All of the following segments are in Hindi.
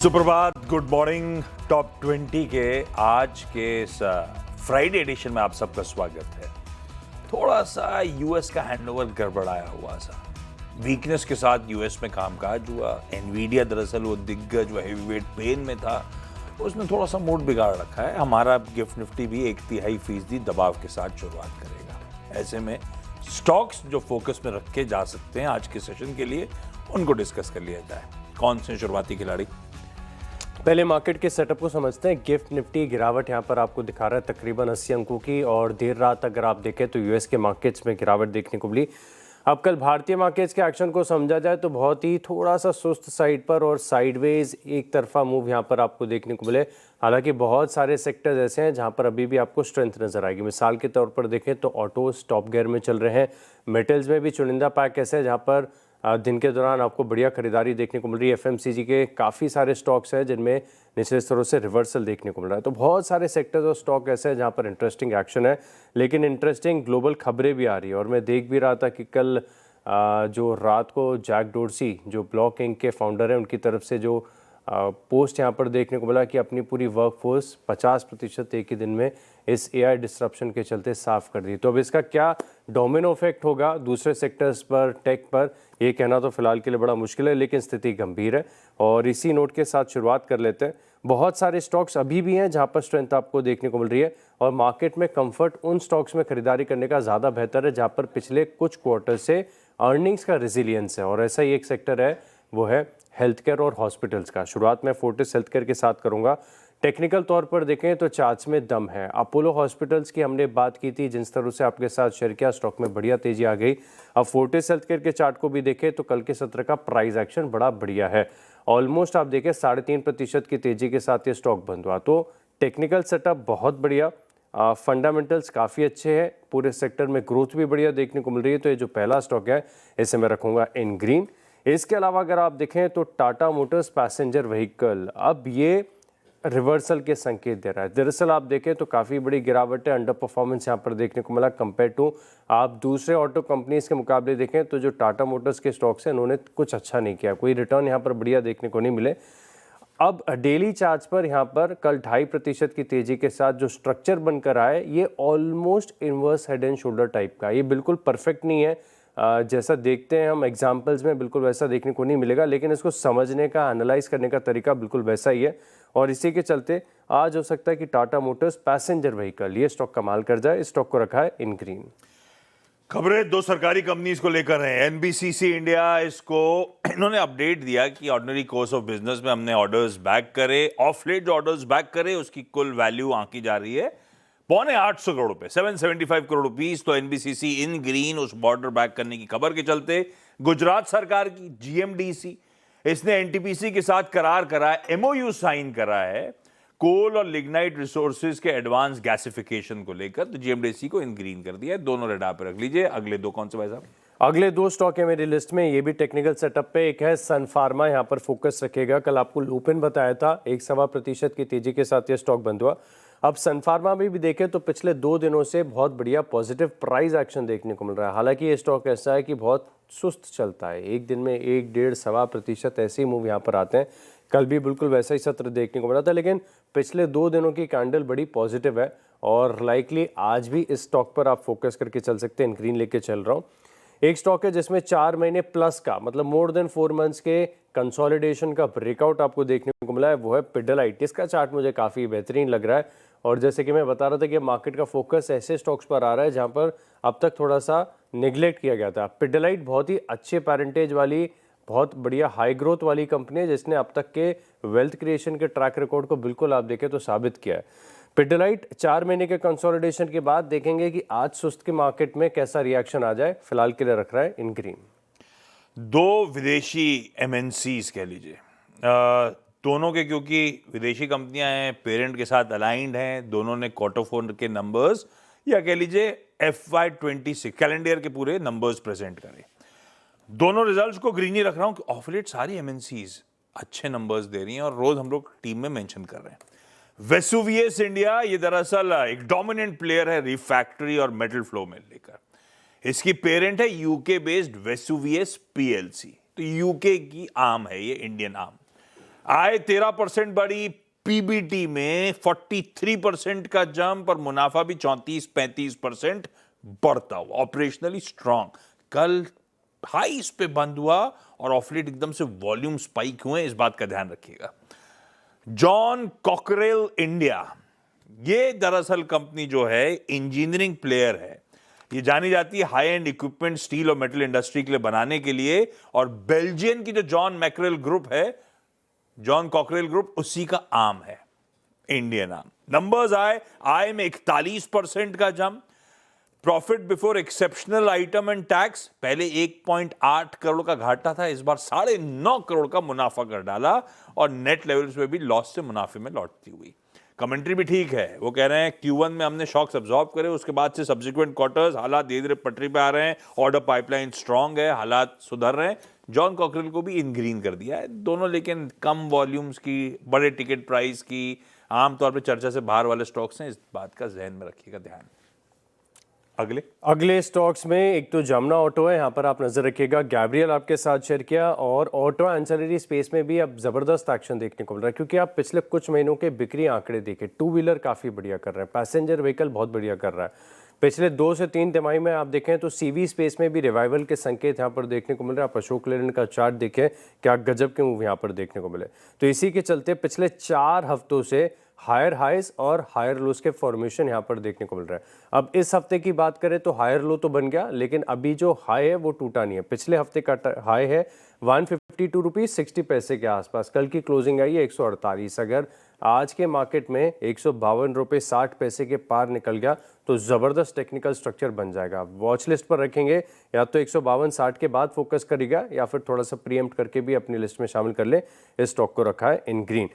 सुप्रभात, गुड मॉर्निंग। टॉप 20 के आज के इस फ्राइडे एडिशन में आप सबका स्वागत है। थोड़ा सा यूएस का हैंडओवर गड़बड़ाया हुआ सा, वीकनेस के साथ यूएस में कामकाज हुआ। एनवीडिया दरअसल वो दिग्गज वो हेवीवेट पेन में था, उसने थोड़ा सा मूड बिगाड़ रखा है। हमारा गिफ्ट निफ्टी भी 1/3% दबाव के साथ शुरुआत करेगा। ऐसे में स्टॉक्स जो फोकस में रखे जा सकते हैं आज के सेशन के लिए, उनको डिस्कस कर लिया जाए। कौन से शुरुआती खिलाड़ी? पहले मार्केट के सेटअप को समझते हैं। गिफ्ट निफ्टी गिरावट यहाँ पर आपको दिखा रहा है तकरीबन 80 अंकों की, और देर रात अगर आप देखें तो यूएस के मार्केट्स में गिरावट देखने को मिली। अब कल भारतीय मार्केट्स के एक्शन को समझा जाए तो बहुत ही थोड़ा सा सुस्त साइड पर और साइडवेज एक तरफा मूव यहाँ पर आपको देखने को मिले। हालांकि बहुत सारे सेक्टर्स ऐसे हैं जहाँ पर अभी भी आपको स्ट्रेंथ नजर आएगी। मिसाल के तौर पर देखें तो ऑटोज टॉप गियर में चल रहे हैं। मेटल्स में भी चुनिंदा पैक ऐसे हैं जहाँ पर दिन के दौरान आपको बढ़िया खरीदारी देखने को मिल रही है। एफएमसीजी के काफ़ी सारे स्टॉक्स हैं जिनमें निचले स्तरों से रिवर्सल देखने को मिल रहा है। तो बहुत सारे सेक्टर्स और स्टॉक ऐसे हैं जहां पर इंटरेस्टिंग एक्शन है, लेकिन इंटरेस्टिंग ग्लोबल खबरें भी आ रही है। और मैं देख भी रहा था कि कल जो रात को जैक डोर्सी जो ब्लॉक इंक के फाउंडर हैं, उनकी तरफ से जो पोस्ट यहाँ पर देखने को मिला कि अपनी पूरी वर्कफोर्स 50% एक ही दिन में इस एआई डिस्ट्रप्शन के चलते साफ कर दी। तो अब इसका क्या डोमिनो इफेक्ट होगा दूसरे सेक्टर्स पर, टेक पर, ये कहना तो फिलहाल के लिए बड़ा मुश्किल है, लेकिन स्थिति गंभीर है। और इसी नोट के साथ शुरुआत कर लेते हैं। बहुत सारे स्टॉक्स अभी भी हैं जहां पर स्ट्रेंथ आपको देखने को मिल रही है, और मार्केट में कंफर्ट उन स्टॉक्स में खरीदारी करने का ज़्यादा बेहतर है जहां पर पिछले कुछ क्वार्टर से अर्निंग्स का रेजिलियंस है। और ऐसा ही एक सेक्टर है, वो है हेल्थ केयर और हॉस्पिटल्स का। शुरुआत में फोर्टिस हेल्थ केयर के साथ करूंगा। टेक्निकल तौर पर देखें तो चार्ट्स में दम है। अपोलो हॉस्पिटल्स की हमने बात की थी, जिस तरह से आपके साथ शेयर किया, स्टॉक में बढ़िया तेजी आ गई। अब फोर्टिस हेल्थ केयर के चार्ट को भी देखें तो कल के सत्र का प्राइस एक्शन बड़ा बढ़िया है। ऑलमोस्ट आप देखें 3.5% की तेजी के साथ ये स्टॉक बंद हुआ। तो टेक्निकल सेटअप बहुत बढ़िया, फंडामेंटल्स काफ़ी अच्छे हैं, पूरे सेक्टर में ग्रोथ भी बढ़िया देखने को मिल रही है। तो ये जो पहला स्टॉक है इसे मैं रखूंगा इन ग्रीन। इसके अलावा अगर आप देखें तो टाटा मोटर्स पैसेंजर व्हीकल, अब ये रिवर्सल के संकेत दे रहा है। दरअसल आप देखें तो काफ़ी बड़ी गिरावट है, अंडर परफॉर्मेंस यहाँ पर देखने को मिला कंपेयर टू आप दूसरे ऑटो कंपनीज के मुकाबले देखें तो जो टाटा मोटर्स के स्टॉक्स हैं उन्होंने कुछ अच्छा नहीं किया, कोई रिटर्न यहाँ पर बढ़िया देखने को नहीं मिले। अब डेली चार्ज पर यहाँ पर कल 2.5% की तेजी के साथ जो स्ट्रक्चर बनकर आए, ये almost inverse head and shoulder type का। ये बिल्कुल परफेक्ट नहीं है, जैसा देखते हैं हम एग्जाम्पल्स में बिल्कुल वैसा देखने को नहीं मिलेगा, लेकिन इसको समझने का, एनालाइज करने का तरीका बिल्कुल वैसा ही है। और इसी के चलते आज हो सकता है कि टाटा मोटर्स पैसेंजर व्हीकल ये स्टॉक कमाल कर जाए। इस स्टॉक को रखा है इन ग्रीन। खबरें दो सरकारी कंपनीज को लेकर है। एनबीसीसी इंडिया, इसको इन्होंने अपडेट दिया कि ऑर्डिनरी कोर्स ऑफ बिजनेस में हमने ऑर्डर्स बैक करे। ऑफ लेट जो ऑर्डर्स बैक करे उसकी कुल वैल्यू आंकी जा रही है 850 करोड़ रुपए, 775 करोड़ रुपीस। तो एनबीसीसी इन ग्रीन उस बॉर्डर बैक करने की खबर के चलते गुजरात सरकार की जीएमडीसी, इसने एनटीपीसी के साथ करार करा है, एमओयू साइन करा है कोल और लिग्नाइट रिसोर्सेज के एडवांस गैसिफिकेशन को लेकर। तो जीएमडीसी को इन ग्रीन कर दिया है। दोनों रेडार पे रख लीजिए। अगले दो कौन से भाई साहब? अगले दो स्टॉक है मेरी लिस्ट में, ये भी टेक्निकल सेटअप पे। एक है सन फार्मा, यहाँ पर फोकस रखेगा। कल आपको लूपिन बताया था, 1.25% की तेजी के साथ ये स्टॉक बंद हुआ। अब सन फार्मा में भी देखें तो पिछले 2 दिनों से बहुत बढ़िया पॉजिटिव प्राइस एक्शन देखने को मिल रहा है। हालांकि ये स्टॉक ऐसा है कि बहुत सुस्त चलता है, एक दिन में 1-1.5-1.25% ऐसे ही मूव यहाँ पर आते हैं। कल भी बिल्कुल वैसा ही सत्र देखने को मिला था, लेकिन पिछले 2 दिनों की कैंडल बड़ी पॉजिटिव है और लाइकली आज भी इस स्टॉक पर आप फोकस करके चल सकते हैं। ग्रीन लेके चल रहा हूँ। एक स्टॉक है जिसमें 4 महीने प्लस का, मतलब मोर देन 4 मंथ्स के कंसोलिडेशन का ब्रेकआउट आपको देखने को मिला है, वो है पिडिलाइट। इसका चार्ट मुझे काफ़ी बेहतरीन लग रहा है। और जैसे कि मैं बता रहा था कि मार्केट का फोकस ऐसे स्टॉक्स पर आ रहा है जहां पर अब तक थोड़ा सा निगलेक्ट किया गया था। पिडिलाइट बहुत ही अच्छे पैरेंटेज वाली, बहुत बढ़िया हाई ग्रोथ वाली कंपनी है, जिसने अब तक के वेल्थ क्रिएशन के ट्रैक रिकॉर्ड को बिल्कुल आप देखें तो साबित किया है। पिडिलाइट 4 महीने के कंसोलिडेशन के बाद देखेंगे कि आज सुस्त के मार्केट में कैसा रिएक्शन आ जाए। फिलहाल के लिए रख रहा है इन ग्रीन। दो विदेशी एमएनसीज कह लीजिए, दोनों के क्योंकि विदेशी कंपनियां हैं, पेरेंट के साथ अलाइंड हैं, दोनों ने क्वार्टर 4 के नंबर्स या कह लीजिए FY26 कैलेंडर के पूरे नंबर्स प्रेजेंट करें। दोनों रिजल्ट्स को ग्रीन ही रख रहा हूं कि ऑफ लेट सारी एमएनसीज अच्छे नंबर्स दे रही हैं और रोज हम लोग टीम में मेंशन कर रहे हैं। वेसुवियस इंडिया, ये दरअसल एक डोमिनेंट प्लेयर है रिफैक्टरी और मेटल फ्लो में लेकर। इसकी पेरेंट है यूके बेस्ड वेसुवियस पीएलसी। तो यूके की आर्म है ये, इंडियन आर्म। आय 13% बढ़ी, पीबीटी में 43% का जंप और मुनाफा भी 34-35% बढ़ता हुआ, ऑपरेशनली स्ट्रांग। कल हाईस पे बंद हुआ और ऑफलेट एकदम से वॉल्यूम स्पाइक हुए, इस बात का ध्यान रखिएगा। जॉन कॉकरेल इंडिया, ये दरअसल कंपनी जो है इंजीनियरिंग प्लेयर है, ये जानी जाती है हाई एंड इक्विपमेंट स्टील और मेटल इंडस्ट्री के लिए बनाने के लिए, और बेल्जियन की जो जॉन मैकरेल ग्रुप है, जॉन कॉकरेल ग्रुप, उसी का आर्म है, इंडियन आर्म। नंबर्स आय में 41% का jump, profit before exceptional item and tax, पहले 1.8 करोड़ का घाटा था, इस बार 9.5 करोड़ का मुनाफा कर डाला, और नेट लेवल्स पे भी लॉस से मुनाफे में लौटती हुई। कमेंट्री भी ठीक है, वो कह रहे हैं Q1 में हमने शॉक्स अब्सॉर्ब करे, उसके बाद से सब्सिक्वेंट क्वार्टर्स हालात धीरे धीरे पटरी पे आ रहे हैं, ऑर्डर पाइपलाइन स्ट्रांग है, हालात सुधर रहे हैं। जॉन कॉकरेल को भी इन ग्रीन कर दिया है दोनों, लेकिन कम वॉल्यूम्स की, बड़े टिकट प्राइस की, आमतौर पे चर्चा से बाहर वाले स्टॉक्स हैं, इस बात का जहन में रखिएगा ध्यान। अगले स्टॉक्स में एक तो जामना ऑटो है, यहाँ पर आप नजर रखिएगा। गैब्रियल आपके साथ शेयर किया, और ऑटो एंसिलरी स्पेस में भी अब जबरदस्त एक्शन देखने को मिल रहा है, क्योंकि आप पिछले कुछ महीनों के बिक्री आंकड़े देखें, टू व्हीलर काफी बढ़िया कर रहा है, पैसेंजर व्हीकल बहुत बढ़िया कर रहा है। पिछले 2 से 3 तिमाही में आप देखें तो सीवी स्पेस में भी रिवाइवल के संकेत यहाँ पर देखने को मिल रहे हैं। आप अशोक लेलैंड का चार्ट देखें, क्या गजब के मूव यहाँ पर देखने को मिले। तो इसी के चलते पिछले 4 हफ्तों से हायर हाइज और हायर लोस के फॉर्मेशन यहाँ पर देखने को मिल रहा है। अब इस हफ्ते की बात करें तो हायर लो तो बन गया, लेकिन अभी जो हाई है वो टूटा नहीं है। पिछले हफ्ते का हाई है 152 रुपीज 60 पैसे के आसपास, कल की क्लोजिंग आई है 148। अगर आज के मार्केट में 152 रुपये 60 पैसे के पार निकल गया तो ज़बरदस्त टेक्निकल स्ट्रक्चर बन जाएगा। वॉच लिस्ट पर रखेंगे, या तो 152.60 के बाद फोकस करेगा, या फिर थोड़ा सा प्रीएम्प्ट करके भी अपनी लिस्ट में शामिल कर ले। इस स्टॉक को रखा है इन ग्रीन।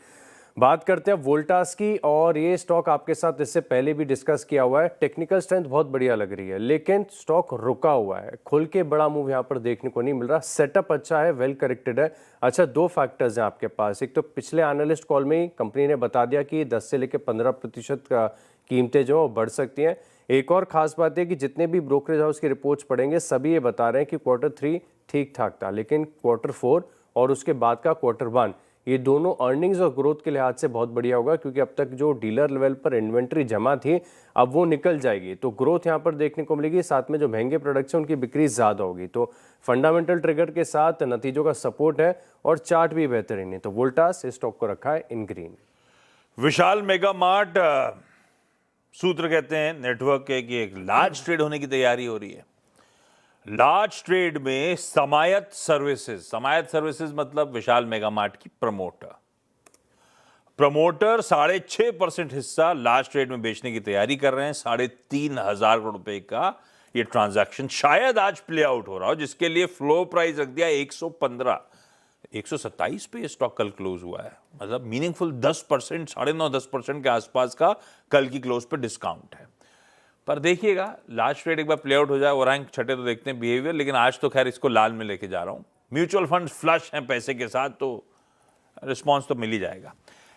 बात करते हैं वोल्टास की, और ये स्टॉक आपके साथ इससे पहले भी डिस्कस किया हुआ है। टेक्निकल स्ट्रेंथ बहुत बढ़िया लग रही है, लेकिन स्टॉक रुका हुआ है, खुल के बड़ा मूव यहाँ पर देखने को नहीं मिल रहा। सेटअप अच्छा है, वेल करेक्टेड है। अच्छा, 2 फैक्टर्स हैं आपके पास। एक तो पिछले एनालिस्ट कॉल में ही कंपनी ने बता दिया कि 10 से लेकर 15% का कीमतें जो वो बढ़ सकती हैं। एक और खास बात है कि जितने भी ब्रोकरेज हाउस की रिपोर्ट्स पढ़ेंगे, सभी ये बता रहे हैं कि Q3 ठीक ठाक था, लेकिन Q4 और उसके बाद का Q1, ये दोनों अर्निंग्स और ग्रोथ के लिहाज से बहुत बढ़िया होगा, क्योंकि अब तक जो डीलर लेवल पर इन्वेंट्री जमा थी अब वो निकल जाएगी, तो ग्रोथ यहाँ पर देखने को मिलेगी। साथ में जो महंगे प्रोडक्ट्स हैं उनकी बिक्री ज़्यादा होगी, तो फंडामेंटल ट्रिगर के साथ नतीजों का सपोर्ट है, और चार्ट भी बेहतरीन है। तो वोल्टास इस स्टॉक को रखा है इन ग्रीन। विशाल मेगा मार्ट, सूत्र कहते हैं नेटवर्क के कि एक लार्ज ट्रेड होने की तैयारी हो रही है। लार्ज ट्रेड में समायत सर्विसेज मतलब विशाल मेगा मार्ट की प्रमोटर 6.5% हिस्सा लार्ज ट्रेड में बेचने की तैयारी कर रहे हैं। 3,500 करोड़ रुपए का ये ट्रांजैक्शन शायद आज प्ले आउट हो रहा हो, जिसके लिए फ्लो प्राइस रख दिया 115, 127 पे ये स्टॉक कल क्लोज हुआ है। मतलब मीनिंगफुल 10%, 9.5-10% के आसपास का कल की क्लोज पे डिस्काउंट है। पर देखिएगा, लार्ज ट्रेड एक बार प्ले आउट हो जाए, और रैंक छठे तो देखते हैं बिहेवियर, लेकिन आज तो खैर इसको लाल में लेके जा रहा हूं। म्यूचुअल फंड फ्लश हैं पैसे के साथ, तो रिस्पॉन्स तो मिल ही जाएगा।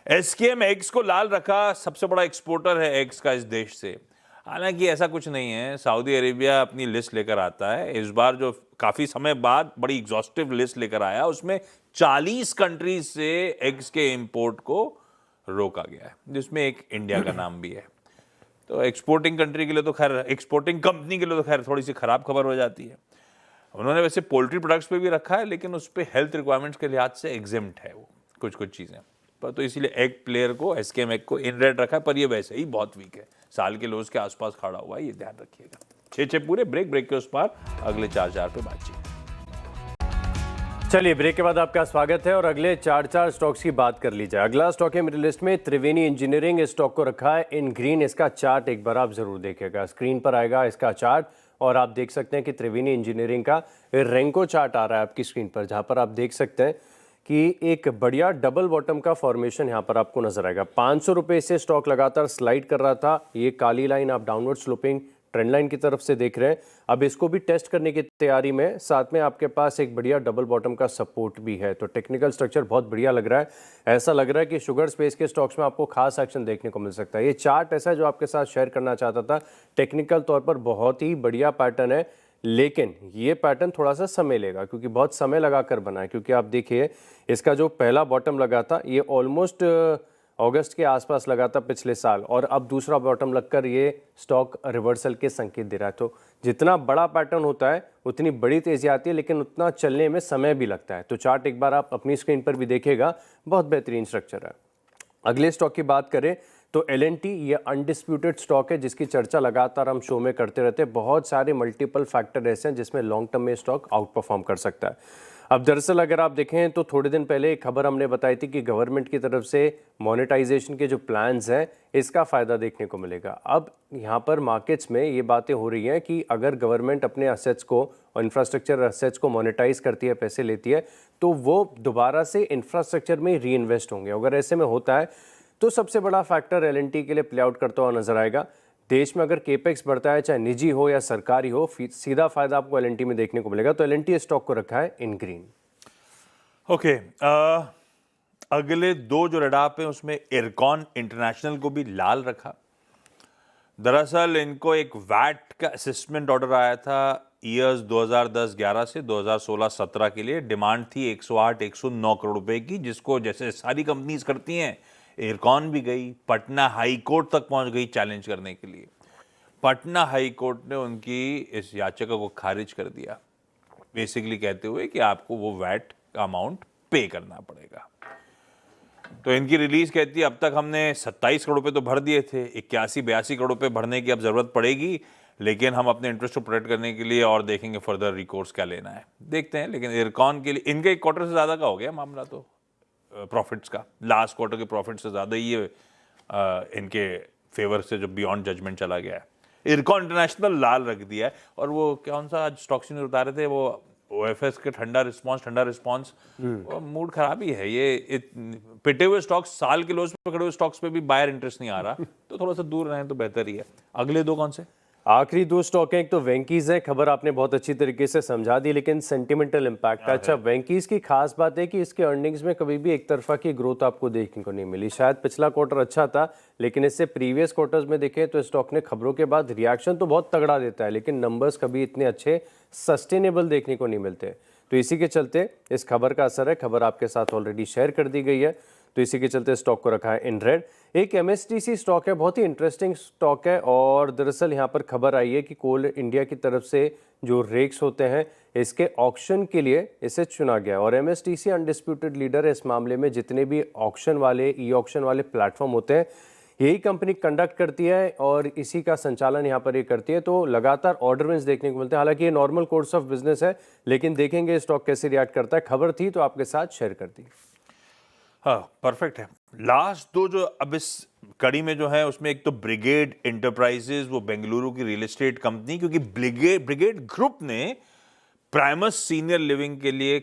एसकेएम एग्स को लाल रखा, सबसे बड़ा एक्सपोर्टर है एग्स का इस देश से। हालांकि ऐसा कुछ नहीं है, सऊदी अरेबिया अपनी लिस्ट लेकर आता है। इस बार जो काफी समय बाद बड़ी एग्जॉस्टिव लिस्ट लेकर आया, उसमें 40 कंट्रीज से एग्स के इंपोर्ट को रोका गया है, जिसमें एक इंडिया का नाम भी है। तो एक्सपोर्टिंग कंट्री के लिए तो खैर, एक्सपोर्टिंग कंपनी के लिए तो खैर थोड़ी सी खराब खबर हो जाती है। उन्होंने वैसे पोल्ट्री प्रोडक्ट्स पे भी रखा है, लेकिन उस पर हेल्थ रिक्वायरमेंट्स के लिहाज से एग्जेम्प्ट है वो कुछ चीज़ें, पर तो इसीलिए एग प्लेयर को, एसकेएम एग को इन रेड रखा है। पर ये वैसे ही बहुत वीक है, साल के लोज के आसपास खड़ा हुआ है, ये ध्यान रखिएगा। 6 पूरे ब्रेक के उस पार अगले 4 पे बातचीत। चलिए, ब्रेक के बाद आपका स्वागत है, और अगले 4 स्टॉक्स की बात कर ली जाए। अगला स्टॉक है मेरी लिस्ट में त्रिवेणी इंजीनियरिंग। इस स्टॉक को रखा है इन ग्रीन। इसका चार्ट एक बार आप जरूर देखिएगा, स्क्रीन पर आएगा इसका चार्ट, और आप देख सकते हैं कि त्रिवेणी इंजीनियरिंग का रेंको चार्ट आ रहा है आपकी स्क्रीन पर, जहां पर आप देख सकते हैं कि एक बढ़िया डबल बॉटम का फॉर्मेशन यहाँ पर आपको नजर आएगा। 500 रुपये से स्टॉक लगातार स्लाइड कर रहा था। ये काली लाइन आप डाउनवर्ड स्लोपिंग ट्रेंड लाइन की तरफ से देख रहे हैं। अब इसको भी टेस्ट करने की तैयारी में, साथ में आपके पास एक बढ़िया डबल बॉटम का सपोर्ट भी है। तो टेक्निकल स्ट्रक्चर बहुत बढ़िया लग रहा है। ऐसा लग रहा है कि शुगर स्पेस के स्टॉक्स में आपको खास एक्शन देखने को मिल सकता है। ये चार्ट ऐसा है जो आपके साथ शेयर करना चाहता था। टेक्निकल तौर पर बहुत ही बढ़िया पैटर्न है, लेकिन ये पैटर्न थोड़ा सा समय लेगा क्योंकि बहुत समय लगा कर बना है। क्योंकि आप देखिए इसका जो पहला बॉटम लगा था ये ऑलमोस्ट अगस्त के आसपास लगा था पिछले साल, और अब दूसरा बॉटम लगकर ये स्टॉक रिवर्सल के संकेत दे रहा है। तो जितना बड़ा पैटर्न होता है उतनी बड़ी तेजी आती है, लेकिन उतना चलने में समय भी लगता है। तो चार्ट एक बार आप अपनी स्क्रीन पर भी देखिएगा, बहुत बेहतरीन स्ट्रक्चर है। अगले स्टॉक की बात करें तो L&T ये अनडिस्प्यूटेड स्टॉक है जिसकी चर्चा लगातार हम शो में करते रहते हैं। बहुत सारे मल्टीपल फैक्टर ऐसे हैं जिसमें लॉन्ग टर्म में स्टॉक आउट परफॉर्म कर सकता है। अब दरअसल अगर आप देखें तो थोड़े दिन पहले एक खबर हमने बताई थी कि गवर्नमेंट की तरफ से मोनेटाइजेशन के जो प्लान्स हैं इसका फ़ायदा देखने को मिलेगा। अब यहाँ पर मार्केट्स में ये बातें हो रही हैं कि अगर गवर्नमेंट अपने असेट्स को और इंफ्रास्ट्रक्चर असेट्स को मोनेटाइज करती है, पैसे लेती है, तो वो दोबारा से इंफ्रास्ट्रक्चर में री इन्वेस्ट होंगे। अगर ऐसे में होता है तो सबसे बड़ा फैक्टर L&T के लिए प्ले आउट करता हुआ नजर आएगा। देश में अगर केपेक्स बढ़ता है, चाहे निजी हो या सरकारी हो, सीधा फायदा आपको L&T में देखने को मिलेगा। तो L&T स्टॉक को रखा है इन ग्रीन। ओके, अगले दो जो रेड आप हैं उसमें इरकॉन इंटरनेशनल को भी लाल रखा। दरअसल इनको एक वैट का असेसमेंट ऑर्डर आया था ईयर्स 2010-11 से 2016-17 के लिए। डिमांड थी 108-109 करोड़ रुपए की, जिसको जैसे सारी कंपनीज करती हैं इरकॉन भी गई, पटना हाई कोर्ट तक पहुंच गई चैलेंज करने के लिए। पटना हाई कोर्ट ने उनकी इस याचिका को खारिज कर दिया, बेसिकली कहते हुए कि आपको वो वैट का अमाउंट पे करना पड़ेगा। तो इनकी रिलीज कहती है अब तक हमने 27 करोड़ रुपए तो भर दिए थे, 81-82 करोड़ रुपए भरने की अब जरूरत पड़ेगी, लेकिन हम अपने इंटरेस्ट को प्रोटेक्ट करने के लिए और देखेंगे फर्दर रिकोर्स क्या लेना है, देखते हैं। लेकिन इरकॉन के लिए इनके एक क्वार्टर से ज़्यादा का हो गया मामला, तो प्रॉफिट्स का लास्ट क्वार्टर के प्रॉफिट से ज़्यादा ही इनके फेवर से जो बियॉन्ड जजमेंट चला गया है। इरकॉन इंटरनेशनल लाल रख दिया है। और वो कौन सा आज स्टॉक्स न्यूज़ उतारे थे, वो OFS के ठंडा रिस्पॉन्स मूड खराब ही है। ये पिटे हुए स्टॉक्स, साल के लोज पे खड़े हुए स्टॉक्स पे भी बायर इंटरेस्ट नहीं आ रहा, तो थोड़ा सा दूर रहें तो बेहतर ही है। अगले दो कौन से? आखिरी दो स्टॉक हैं, एक तो वेंकीज है। खबर आपने बहुत अच्छी तरीके से समझा दी, लेकिन सेंटिमेंटल इम्पैक्ट। अच्छा, वेंकीज की खास बात है कि इसके अर्निंग्स में कभी भी एक तरफा की ग्रोथ आपको देखने को नहीं मिली। शायद पिछला क्वार्टर अच्छा था, लेकिन इससे प्रीवियस क्वार्टर्स में देखें तो स्टॉक ने खबरों के बाद रिएक्शन तो बहुत तगड़ा देता है, लेकिन नंबर्स कभी इतने अच्छे सस्टेनेबल देखने को नहीं मिलते। तो इसी के चलते इस खबर का असर है। खबर आपके साथ ऑलरेडी शेयर कर दी गई है, तो इसी के चलते स्टॉक को रखा है इन रेड। एक MSTC स्टॉक है, बहुत ही इंटरेस्टिंग स्टॉक है। और दरअसल यहाँ पर खबर आई है कि कोल इंडिया की तरफ से जो रेक्स होते हैं इसके ऑक्शन के लिए इसे चुना गया। और MSTC अनडिस्प्यूटेड लीडर है इस मामले में। जितने भी ऑक्शन वाले ई-ऑक्शन वाले प्लेटफॉर्म होते हैं यही कंपनी कंडक्ट करती है और इसी का संचालन यहाँ पर ये करती है। तो लगातार ऑर्डर विंस देखने को मिलते हैं। हालांकि ये नॉर्मल कोर्स ऑफ बिजनेस है, लेकिन देखेंगे स्टॉक कैसे रिएक्ट करता है। खबर थी तो आपके साथ शेयर कर दी। हाँ, परफेक्ट है। लास्ट दो जो अब इस कड़ी में जो है उसमें एक तो ब्रिगेड एंटरप्राइजेज, वो बेंगलुरु की रियल एस्टेट कंपनी, क्योंकि ब्रिगेड ग्रुप ने प्राइमस सीनियर लिविंग के लिए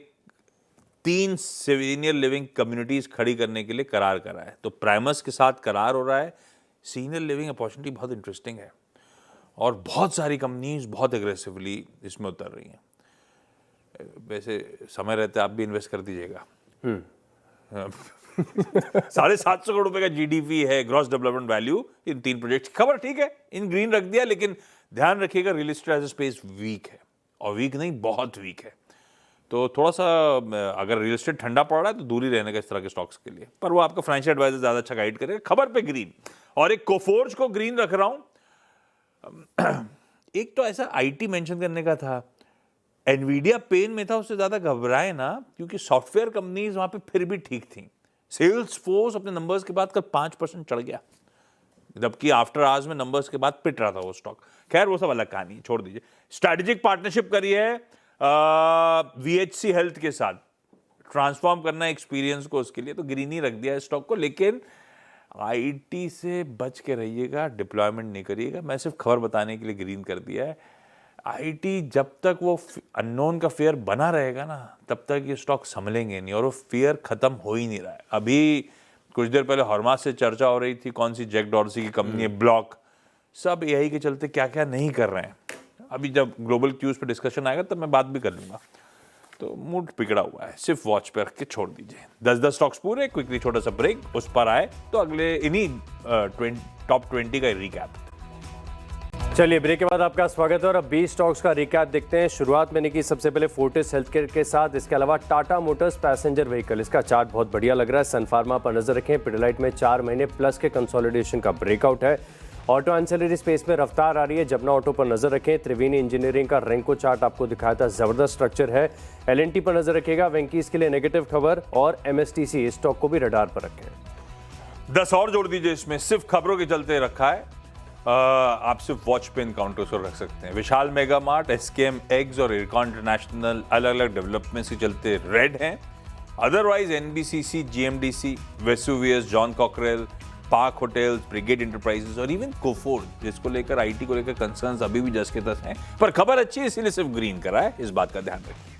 3 सीनियर लिविंग कम्युनिटीज खड़ी करने के लिए करार करा है। तो प्राइमस के साथ करार हो रहा है। सीनियर लिविंग अपॉर्चुनिटी बहुत इंटरेस्टिंग है और बहुत सारी कंपनीज बहुत एग्रेसिवली इसमें उतर रही हैं। वैसे समय रहते आप भी इन्वेस्ट कर दीजिएगा। 750 करोड़ रुपए का GDP है, ग्रॉस डेवलपमेंट वैल्यू, इन 3 प्रोजेक्ट। खबर ठीक है, इन ग्रीन रख दिया, लेकिन ध्यान रखिएगा real estate as space weak है, और वीक नहीं बहुत वीक है। तो थोड़ा सा अगर रियल एस्टेट ठंडा पड़ रहा है तो दूरी रहने का इस तरह के स्टॉक्स के लिए, पर वो आपका फाइनेंशियल एडवाइजर ज्यादा अच्छा गाइड करेगा। खबर पे ग्रीन, और एक कोफोर्ज को ग्रीन रख रहा हूं। एक तो ऐसा IT मेंशन करने का था, एनवीडिया पेन में था, उससे ज्यादा घबराए ना, क्योंकि सॉफ्टवेयर कंपनीज वहां पे फिर भी ठीक थी। सेल्स फोर्स अपने नंबर्स के बाद कल 5% चढ़ गया, जबकि आफ्टर आवर्स में नंबर्स के बाद पिट रहा था वो स्टॉक। खैर वो सब अलग कहानी, छोड़ दीजिए। स्ट्रैटेजिक पार्टनरशिप करी है VHC हेल्थ के साथ, ट्रांसफॉर्म करना एक्सपीरियंस को, उसके लिए तो ग्रीन ही रख दिया स्टॉक को। लेकिन IT से बच के रहिएगा, डिप्लॉयमेंट नहीं करिएगा। मैं सिर्फ खबर बताने के लिए ग्रीन कर दिया है। IT जब तक वो अननोन का फेयर बना रहेगा ना, तब तक ये स्टॉक संभलेंगे नहीं, और वो फेयर खत्म हो ही नहीं रहा है। अभी कुछ देर पहले हॉर्मास से चर्चा हो रही थी, कौन सी जैक डॉर्सी की कंपनी है, ब्लॉक, सब यही के चलते क्या क्या नहीं कर रहे हैं। अभी जब ग्लोबल क्यूज पे डिस्कशन आएगा तब मैं बात भी कर लूंगा। तो मूड पिघड़ा हुआ है, सिर्फ वॉच पे रख के छोड़ दीजिए। 10 स्टॉक्स पूरे, क्विकली छोटा सा ब्रेक, उस पर आए तो अगले इन्हीं टॉप 20 का रिकैप। चलिए ब्रेक के बाद आपका स्वागत है और अब 20 स्टॉक्स का रिकैप देखते हैं। शुरुआत मैंने की सबसे पहले फोर्टिस हेल्थकेयर के साथ, इसके अलावा टाटा मोटर्स पैसेंजर व्हीकल, इसका चार्ट बहुत बढ़िया लग रहा है। सन फार्मा पर नजर रखें, पिडिलाइट में 4 महीने प्लस के कंसोलिडेशन का ब्रेकआउट है। ऑटो एंसिलरी स्पेस में रफ्तार आ रही है, जबना ऑटो पर नजर रखें। त्रिवेणी इंजीनियरिंग का रेंको चार्ट आपको दिखाया था, जबरदस्त स्ट्रक्चर है। एलएनटी पर नजर रखेगा, वेंकीज के लिए नेगेटिव खबर, और एमएसटीसी स्टॉक को भी रडार पर रखें। 10 और जोड़ दीजिए, इसमें सिर्फ खबरों के चलते रखा है। आप सिर्फ वॉच पे काउंटर्स को रख सकते हैं। विशाल मेगा मार्ट, एसकेएम एग्स और इरकॉन इंटरनेशनल अलग अलग डेवलपमेंट्स के चलते रेड हैं। Otherwise NBCC, GMDC, Vesuvius, John cockerel, park hotels, brigade enterprises और इवन कोफोर्ड, जिसको लेकर आईटी को लेकर कंसर्न्स अभी भी जस के तस हैं, पर खबर अच्छी है इसीलिए सिर्फ ग्रीन करा है, इस बात का ध्यान रखें।